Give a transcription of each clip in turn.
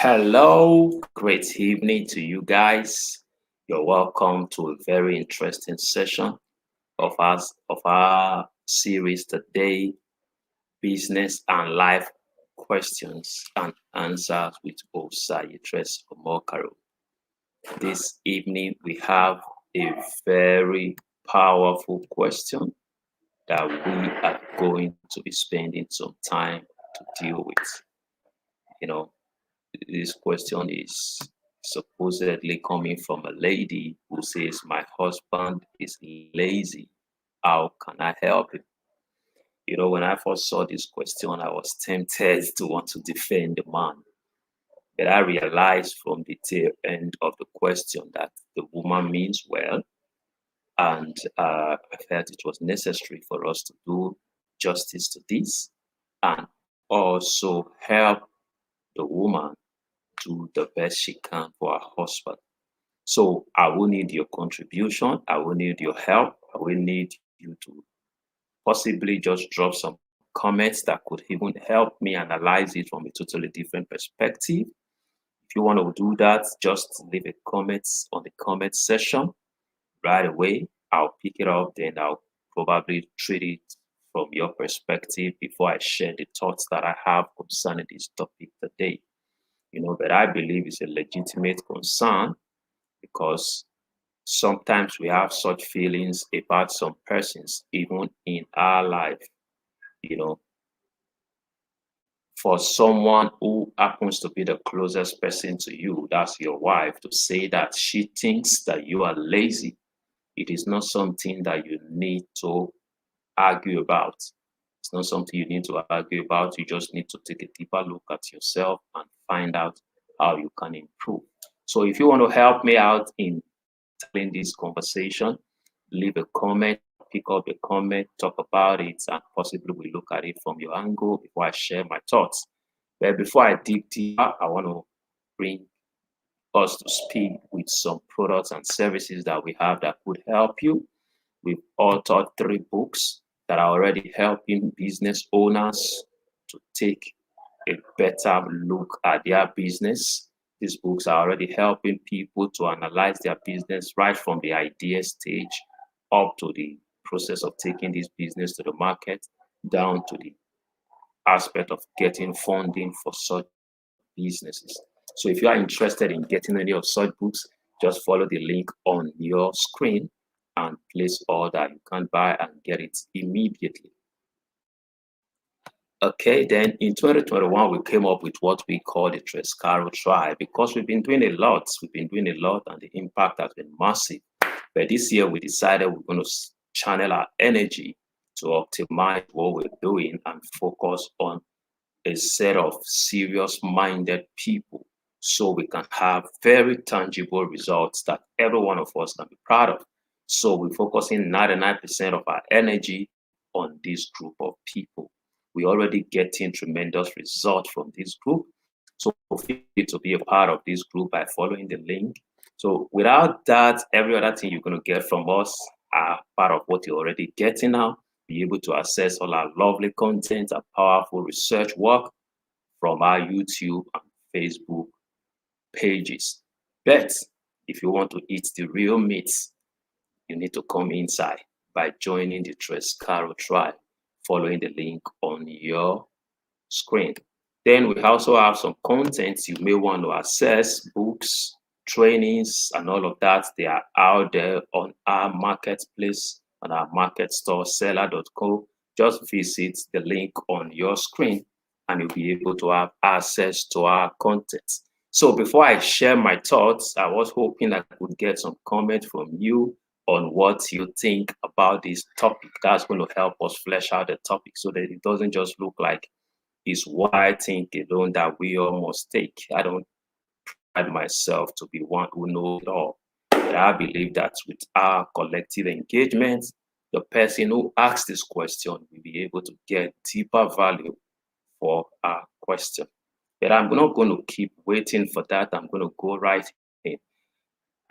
Hello, great evening to you guys. You're welcome to a very interesting session of our series today, business and life questions and answers with Osayitres Omokaro. This evening we have a very powerful question that we are going to be spending some time to deal with. You know, this question is supposedly coming from a lady who says, my husband is lazy. How can I help him? When I first saw this question, I was tempted to want to defend the man. But I realized from the tail end of the question that the woman means well. And I felt it was necessary for us to do justice to this and also help the woman do the best she can for her husband. So I will need your contribution. I will need your help. I will need you to possibly just drop some comments that could even help me analyze it from a totally different perspective. If you want to do that, just leave a comment on the comment section right away. I'll pick it up, then I'll probably treat it from your perspective before I share the thoughts that I have concerning this topic today. But I believe it's a legitimate concern because sometimes we have such feelings about some persons, even in our life. You know, for someone who happens to be the closest person to you, that's your wife, to say that she thinks that you are lazy, it is not something that you need to argue about. It's not something you need to argue about. You just need to take a deeper look at yourself and find out how you can improve. So if you want to help me out in tackling this conversation, leave a comment, pick up a comment, talk about it, and possibly we look at it from your angle before I share my thoughts. But before I dig deeper, I want to bring us to speak with some products and services that we have that could help you. We've authored 3 books that are already helping business owners to take a better look at their business. These books are already helping people to analyze their business right from the idea stage up to the process of taking this business to the market, down to the aspect of getting funding for such businesses. So if you are interested in getting any of such books, just follow the link on your screen and place order. You can buy and get it immediately. Okay, then in 2021, we came up with what we call the Trescaro Tribe because we've been doing a lot. We've been doing a lot and the impact has been massive. But this year, we decided we're going to channel our energy to optimize what we're doing and focus on a set of serious-minded people so we can have very tangible results that every one of us can be proud of. So we're focusing 99% of our energy on this group of people. We're already getting tremendous results from this group. So feel free to be a part of this group by following the link. So without that, every other thing you're going to get from us are part of what you're already getting now. Be able to access all our lovely content and powerful research work from our YouTube and Facebook pages. But if you want to eat the real meat, you need to come inside by joining the Trescaro Tribe, following the link on your screen. Then we also have some content you may want to access, books, trainings, and all of that. They are out there on our marketplace, on our market store, seller.co. Just visit the link on your screen and you'll be able to have access to our content. So before I share my thoughts, I was hoping I could get some comment from you on what you think about this topic. That's going to help us flesh out the topic so that it doesn't just look like it's what I think alone that we all must take. I don't pride myself to be one who knows it all. But I believe that with our collective engagement, the person who asks this question will be able to get deeper value for our question. But I'm not going to keep waiting for that. I'm going to go right in.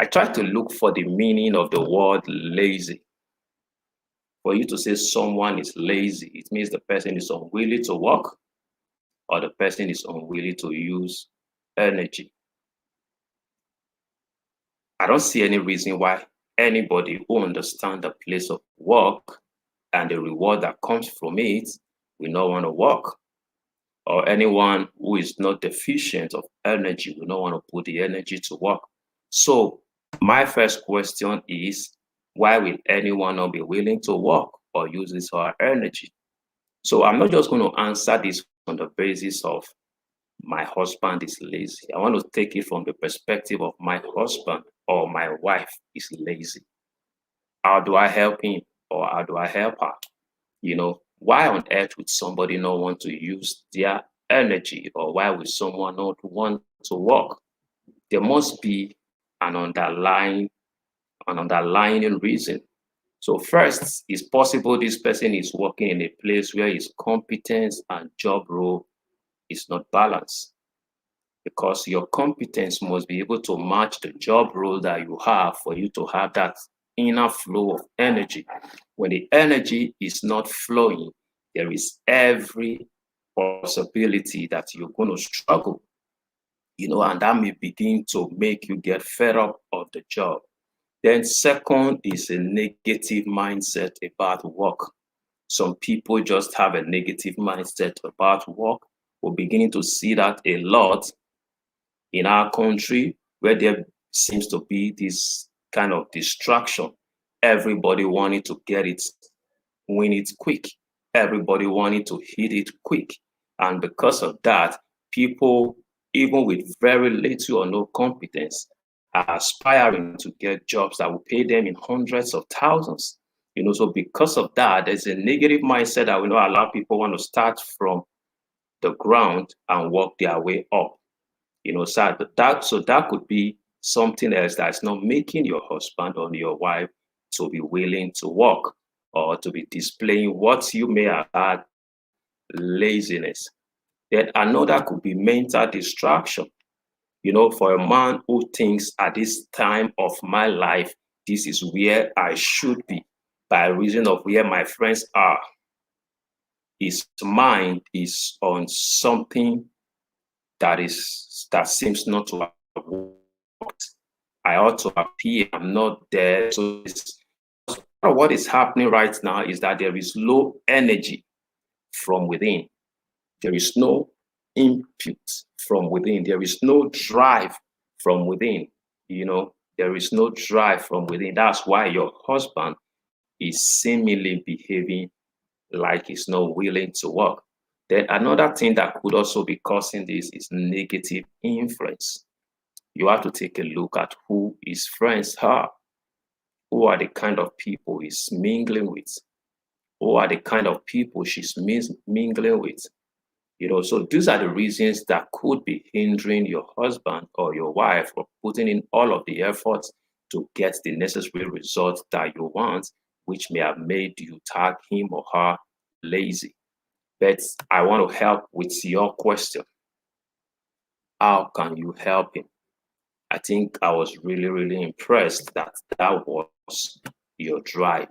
I try to look for the meaning of the word lazy. For you to say someone is lazy, it means the person is unwilling to work or the person is unwilling to use energy. I don't see any reason why anybody who understands the place of work and the reward that comes from it will not want to work. Or anyone who is not deficient of energy will not want to put the energy to work. So my first question is, why will anyone not be willing to work or use this our energy? So I'm not just going to answer this on the basis of my husband is lazy. I want to take it from the perspective of my husband or my wife is lazy. How do I help him or how do I help her? Why on earth would somebody not want to use their energy, or why would someone not want to work? There must be an underlying reason. So first, it's possible this person is working in a place where his competence and job role is not balanced, because your competence must be able to match the job role that you have for you to have that inner flow of energy. When the energy is not flowing, there is every possibility that you're going to struggle, and that may begin to make you get fed up of the job. Then second is a negative mindset about work. Some people just have a negative mindset about work. We're beginning to see that a lot in our country, where there seems to be this kind of distraction. Everybody wanting to get it, win it quick. Everybody wanting to hit it quick. And because of that, people, even with very little or no competence, are aspiring to get jobs that will pay them in hundreds of thousands. So because of that, there's a negative mindset that will not allow people want to start from the ground and work their way up. So that could be something else that's not making your husband or your wife to be willing to work, or to be displaying what you may have had, laziness. Then another could be mental distraction. For a man who thinks at this time of my life, this is where I should be by reason of where my friends are, his mind is on something that seems not to have worked. I ought to appear, I'm not there. So what is happening right now is that there is low energy from within. There is no input from within. There is no drive from within. There is no drive from within. That's why your husband is seemingly behaving like he's not willing to work. Then another thing that could also be causing this is negative influence. You have to take a look at who his friends are. Who are the kind of people he's mingling with? Who are the kind of people she's mingling with? So these are the reasons that could be hindering your husband or your wife from putting in all of the efforts to get the necessary results that you want, which may have made you tag him or her lazy. But I want to help with your question. How can you help him? I think I was really, really impressed that that was your drive,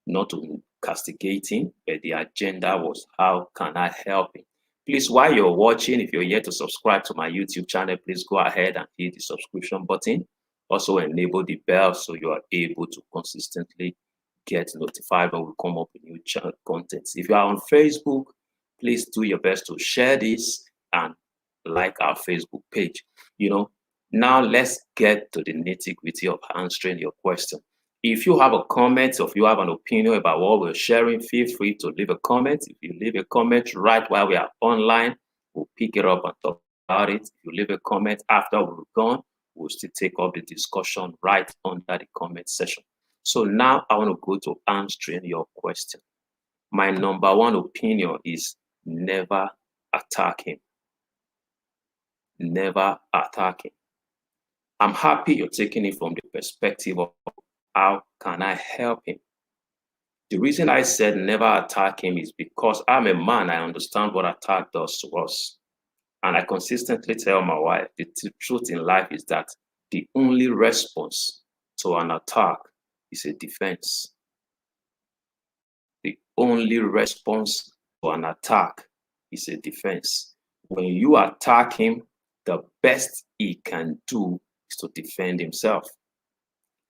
not to castigate him, but the agenda was, how can I help him? Please, while you're watching, if you're yet to subscribe to my YouTube channel, please go ahead and hit the subscription button. Also enable the bell so you are able to consistently get notified when we come up with new channel content. If you are on Facebook, please do your best to share this and like our Facebook page. Now let's get to the nitty-gritty of answering your question. If you have a comment, or if you have an opinion about what we're sharing, feel free to leave a comment. If you leave a comment right while we are online, we'll pick it up and talk about it. If you leave a comment after we're gone, we'll still take up the discussion right under the comment section. So now I want to go to answering your question. My number one opinion is never attack him. Never attack him. I'm happy you're taking it from the perspective of how can I help him? The reason I said never attack him is because I'm a man. I understand what attack does to us. And I consistently tell my wife, the truth in life is that the only response to an attack is a defense. The only response to an attack is a defense. When you attack him, the best he can do is to defend himself.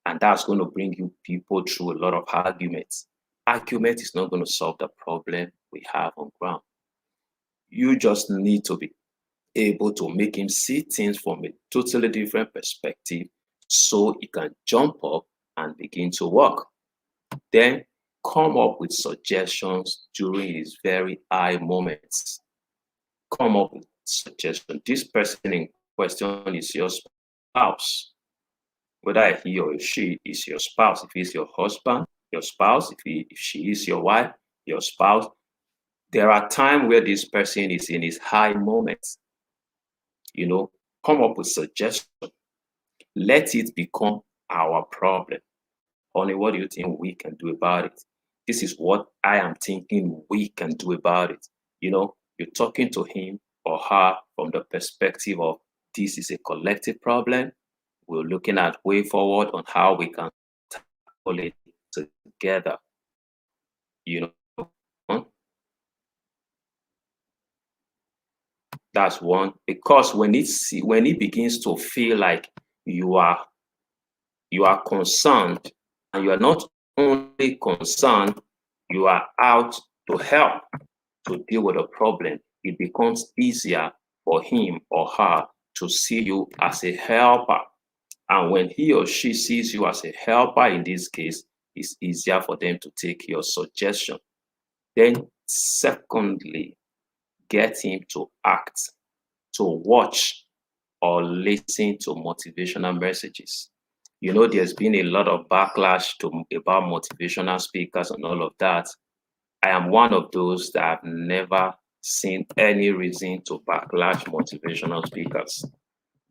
And that's going to bring you people through a lot of arguments. Argument is not going to solve the problem we have on ground. You just need to be able to make him see things from a totally different perspective so he can jump up and begin to work. Then come up with suggestions during his very high moments. Come up with suggestions. This person in question is your spouse. Whether he or she is your spouse, if he's your husband, your spouse, if she is your wife, your spouse, there are times where this person is in his high moments. Come up with suggestions. Let it become our problem. Honey, what do you think we can do about it? This is what I am thinking we can do about it. You're talking to him or her from the perspective of this is a collective problem. We're looking at way forward on how we can tackle it together. That's one. Because when it begins to feel like you are concerned, and you are not only concerned, you are out to help to deal with a problem, it becomes easier for him or her to see you as a helper. And when he or she sees you as a helper, in this case, it's easier for them to take your suggestion. Then, secondly, get him to act, to watch or listen to motivational messages. There's been a lot of backlash about motivational speakers and all of that. I am one of those that have never seen any reason to backlash motivational speakers,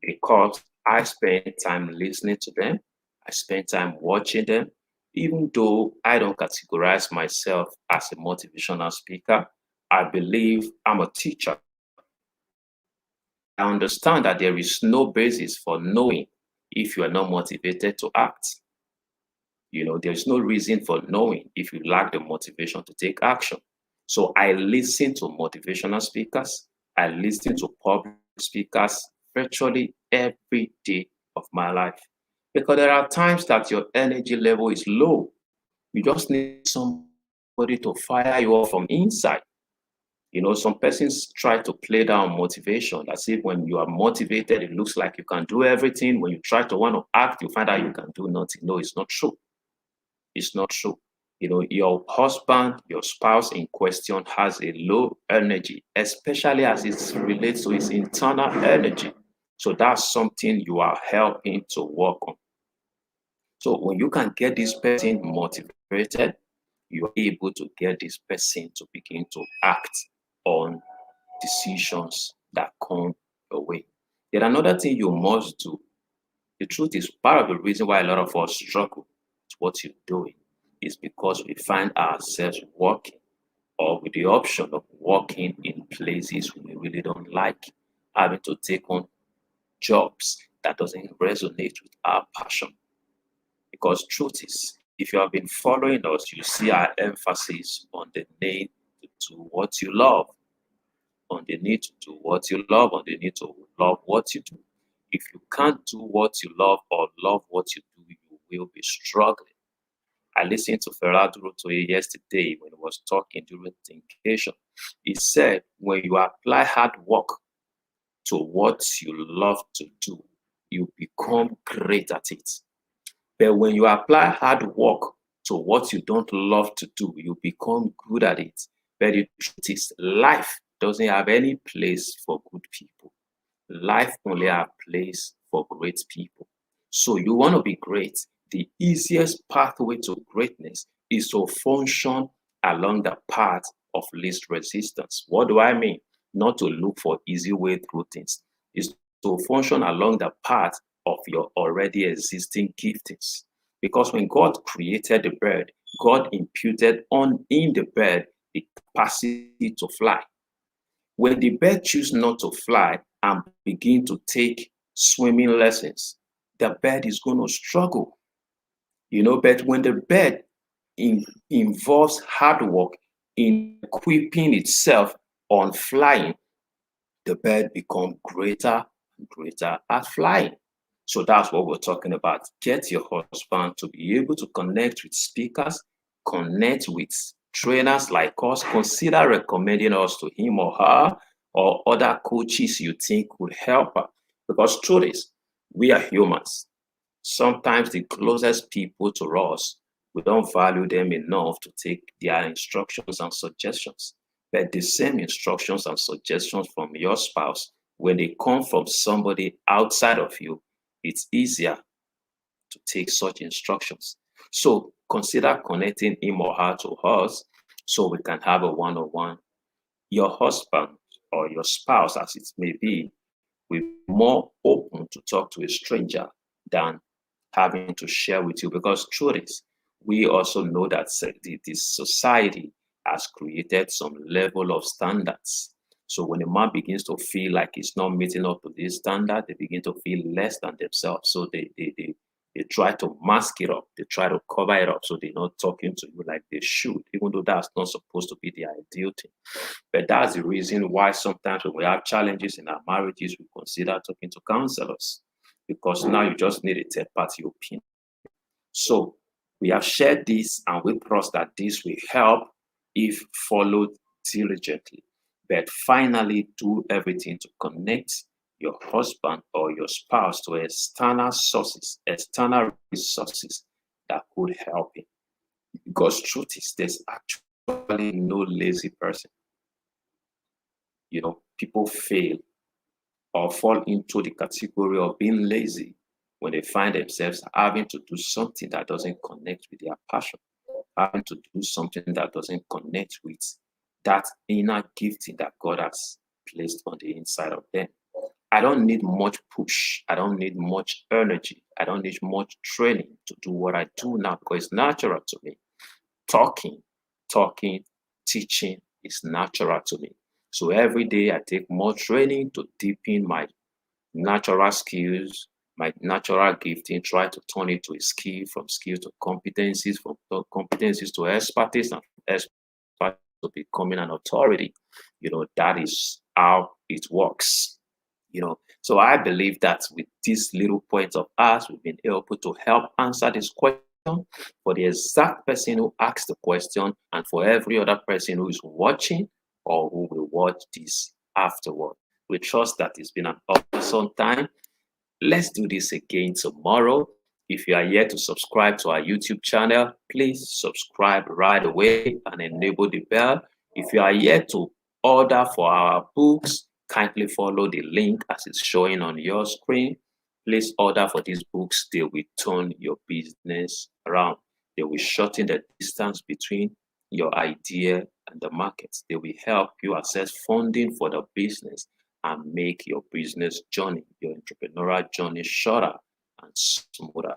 because I spend time listening to them. I spend time watching them. Even though I don't categorize myself as a motivational speaker, I believe I'm a teacher. I understand that there is no basis for knowing if you are not motivated to act. There's no reason for knowing if you lack the motivation to take action. So I listen to motivational speakers. I listen to public speakers virtually every day of my life, because there are times that your energy level is low. You just need somebody to fire you up from inside. Some persons try to play down motivation as if when you are motivated, it looks like you can do everything. When you try to want to act, you find out you can do nothing. No, it's not true. It's not true. Your husband, your spouse in question has a low energy, especially as it relates to his internal energy. So that's something you are helping to work on. So when you can get this person motivated, you are able to get this person to begin to act on decisions that come your way. Then another thing you must do, the truth is part of the reason why a lot of us struggle with what you're doing is because we find ourselves working or with the option of working in places we really don't like, having to take on jobs that doesn't resonate with our passion. Because truth is, if you have been following us, you see our emphasis on the need to do what you love, on the need to do what you love, on the need to love what you do. If you can't do what you love or love what you do, you will be struggling. I listened to Ferrado Rotoye yesterday when he was talking during the occasion. He said, when you apply hard work to what you love to do, you become great at it. But when you apply hard work to what you don't love to do, you become good at it. But the truth is, life doesn't have any place for good people. Life only has a place for great people. So you want to be great. The easiest pathway to greatness is to function along the path of least resistance. What do I mean? Not to look for easy way through things. It's to function along the path of your already existing giftings. Because when God created the bird, God imputed in the bird the capacity to fly. When the bird chooses not to fly and begin to take swimming lessons, the bird is going to struggle. But when the bird involves hard work in equipping itself on flying, the bird becomes greater and greater at flying. So that's what we're talking about. Get your husband to be able to connect with speakers, connect with trainers like us, consider recommending us to him or her or other coaches you think would help her. Because truth is, we are humans. Sometimes the closest people to us, we don't value them enough to take their instructions and suggestions. But the same instructions and suggestions from your spouse, when they come from somebody outside of you, it's easier to take such instructions. So consider connecting him or her to us so we can have a one-on-one. Your husband or your spouse, as it may be, will be more open to talk to a stranger than having to share with you, because truth is, we also know that the society has created some level of standards. So when a man begins to feel like he's not meeting up to this standard, they begin to feel less than themselves. So they try to mask it up. They try to cover it up so they're not talking to you like they should, even though that's not supposed to be the ideal thing. But that's the reason why sometimes when we have challenges in our marriages, we consider talking to counselors, because now you just need a third party opinion. So we have shared this and we trust that this will help if followed diligently. But finally, do everything to connect your husband or your spouse to external sources, external resources that could help him. Because truth is, there's actually no lazy person. People fail or fall into the category of being lazy when they find themselves having to do something that doesn't connect with their passion, having to do something that doesn't connect with that inner gifting that God has placed on the inside of them. I don't need much push. I don't need much energy. I don't need much training to do what I do now because it's natural to me. Talking, talking, teaching is natural to me. So every day I take more training to deepen my natural skills, my natural gifting, try to turn it to a skill, from skill to competencies, from competencies to expertise, and expertise to becoming an authority. That is how it works. So I believe that with these little points of ours, we've been able to help answer this question for the exact person who asked the question, and for every other person who is watching or who will watch this afterward. We trust that it's been an awesome time. Let's do this again tomorrow. If you are yet to subscribe to our YouTube channel, please subscribe right away and enable the bell. If you are yet to order for our books, kindly follow the link as it's showing on your screen. Please order for these books. They will turn your business around. They will shorten the distance between your idea and the market. They will help you access funding for the business and make your business journey, your entrepreneurial journey shorter and smoother.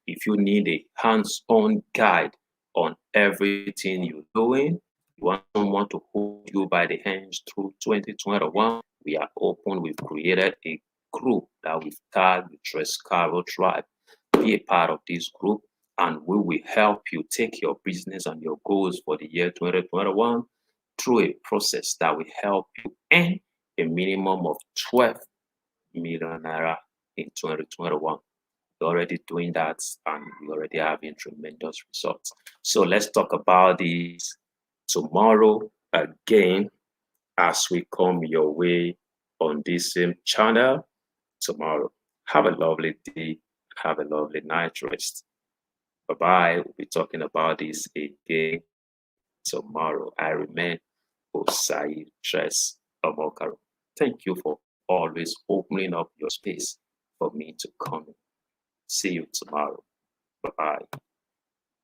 If you need a hands-on guide on everything you're doing, you want someone to hold you by the hands through 2021, we are open. We've created a group that we've tagged the Trescaro Tribe. Be a part of this group and we will help you take your business and your goals for the year 2021 through a process that will help you earn a minimum of 12 million naira in 2021. We're already doing that and we're already having tremendous results. So let's talk about this tomorrow again as we come your way on this same channel tomorrow. Have a lovely day. Have a lovely night rest. Bye-bye. We'll be talking about this again tomorrow. I remain Osai Tres Omokaro. Thank you for always opening up your space for me to come. See you tomorrow. Bye-bye.